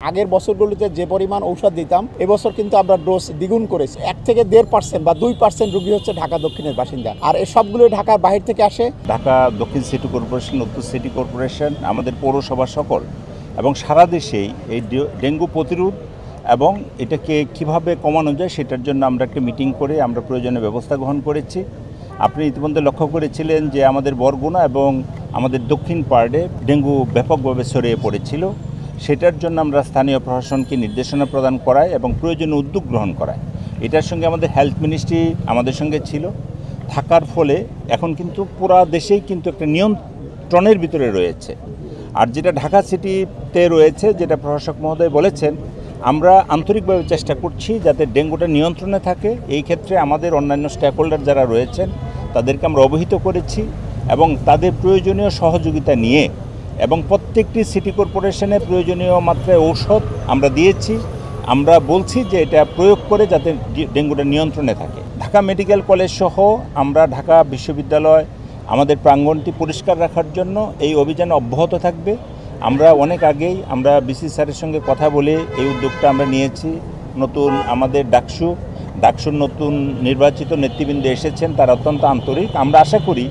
আগের বছরগুলোতে যে পরিমাণ ঔষধ দিতাম এবছর কিন্তু আমরা ডোজ দ্বিগুণ করেছি। 1 থেকে 1.5% বা 2% রোগী হচ্ছে ঢাকা দক্ষিণের বাসিন্দা, আর এই সবগুলো ঢাকার বাহির থেকে আসে। ঢাকা দক্ষিণ সিটি কর্পোরেশন, উত্তর সিটি কর্পোরেশন, আমাদের পৌরসভা সকল এবং সারা দেশেই এই ডেঙ্গু প্রতিরোধ এবং এটাকে কিভাবে কমানো যায় সেটার জন্য আমরা একটা মিটিং করে আমরা প্রয়োজনীয় ব্যবস্থা গ্রহণ করেছি। আপনি ইতিমধ্যে লক্ষ্য করেছিলেন যে আমাদের বরগুনা এবং আমাদের দক্ষিণ পাড়ে ডেঙ্গু ব্যাপকভাবে ছড়িয়ে পড়েছিল। সেটার জন্য আমরা স্থানীয় প্রশাসনকে নির্দেশনা প্রদান করাই এবং প্রয়োজনীয় উদ্যোগ গ্রহণ করাই। এটার সঙ্গে আমাদের হেলথ মিনিস্ট্রি আমাদের সঙ্গে ছিল, থাকার ফলে এখন কিন্তু পুরা দেশেই কিন্তু একটা নিয়ন্ত্রণের ভিতরে রয়েছে। আর যেটা ঢাকা সিটিতে রয়েছে, যেটা প্রশাসক মহোদয় বলেছেন, আমরা আন্তরিকভাবে চেষ্টা করছি যাতে ডেঙ্গুটা নিয়ন্ত্রণে থাকে। এই ক্ষেত্রে আমাদের অন্যান্য স্টেক হোল্ডার যারা রয়েছেন তাদেরকে আমরা অবহিত করেছি এবং তাদের প্রয়োজনীয় সহযোগিতা নিয়ে এবং প্রত্যেকটি সিটি কর্পোরেশনে প্রয়োজনীয় মাত্রায় ঔষধ আমরা দিয়েছি। আমরা বলছি যে এটা প্রয়োগ করে যাতে ডেঙ্গুটা নিয়ন্ত্রণে থাকে। ঢাকা মেডিকেল কলেজ সহ আমরা ঢাকা বিশ্ববিদ্যালয় আমাদের প্রাঙ্গণটি পরিষ্কার রাখার জন্য এই অভিযান অব্যাহত থাকবে। আমরা অনেক আগেই আমরা বিসি স্যারের সঙ্গে কথা বলে এই উদ্যোগটা আমরা নিয়েছি। নতুন আমাদের ডাকসুর নতুন নির্বাচিত নেতৃবৃন্দ এসেছেন, তারা অত্যন্ত আন্তরিক। আমরা আশা করি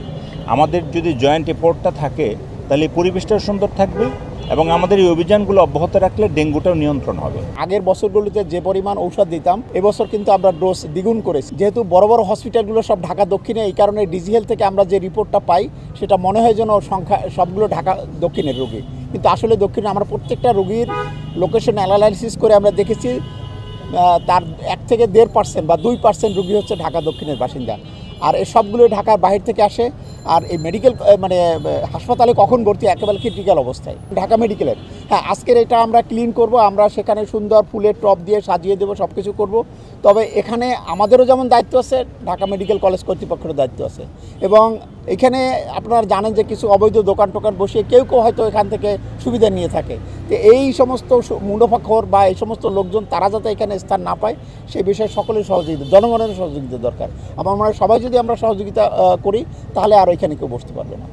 আমাদের যদি জয়েন্ট এফোর্টটা থাকে তাহলে পরিবেশটাও সুন্দর থাকবে এবং আমাদের এই অভিযানগুলো অব্যাহত রাখলে ডেঙ্গুটাও নিয়ন্ত্রণ হবে। আগের বছরগুলোতে যে পরিমাণ ঔষধ দিতাম এবছর কিন্তু আমরা ডোজ দ্বিগুণ করেছি। যেহেতু বড় বড় হসপিটালগুলো সব ঢাকা দক্ষিণে, এই কারণে ডিজি হেলথ থেকে আমরা যে রিপোর্টটা পাই সেটা মনে হয় যেন সংখ্যা সবগুলো ঢাকা দক্ষিণের রোগী, কিন্তু আসলে দক্ষিণে আমরা প্রত্যেকটা রোগীর লোকেশন অ্যানালাইসিস করে আমরা দেখেছি তার 1 থেকে 1.5% বা 2% রোগী হচ্ছে ঢাকা দক্ষিণের বাসিন্দা, আর এই সবগুলো ঢাকার বাহির থেকে আসে। আর এই মেডিকেল হাসপাতালে কখন ভর্তি, একেবারে ক্রিটিক্যাল অবস্থায় ঢাকা মেডিকেলের। হ্যাঁ, আজকের এটা আমরা ক্লিন করব, আমরা সেখানে সুন্দর ফুলের টব দিয়ে সাজিয়ে দেবো, সব কিছু করবো। তবে এখানে আমাদেরও যেমন দায়িত্ব আছে, ঢাকা মেডিকেল কলেজ কর্তৃপক্ষেরও দায়িত্ব আছে। এবং এখানে আপনারা জানেন যে কিছু অবৈধ দোকান টোকান বসিয়ে কেউ হয়তো এখান থেকে সুবিধা নিয়ে থাকে। তো এই সমস্ত মুনাফাখোর বা এই সমস্ত লোকজন তারা যাতে এখানে স্থান না পায় সেই বিষয়ে সকলের সহযোগিতা, জনগণের সহযোগিতা দরকার। আমার মনে হয় সবাই যদি আমরা সহযোগিতা করি তাহলে আর এখানে কেউ বসতে পারবে না।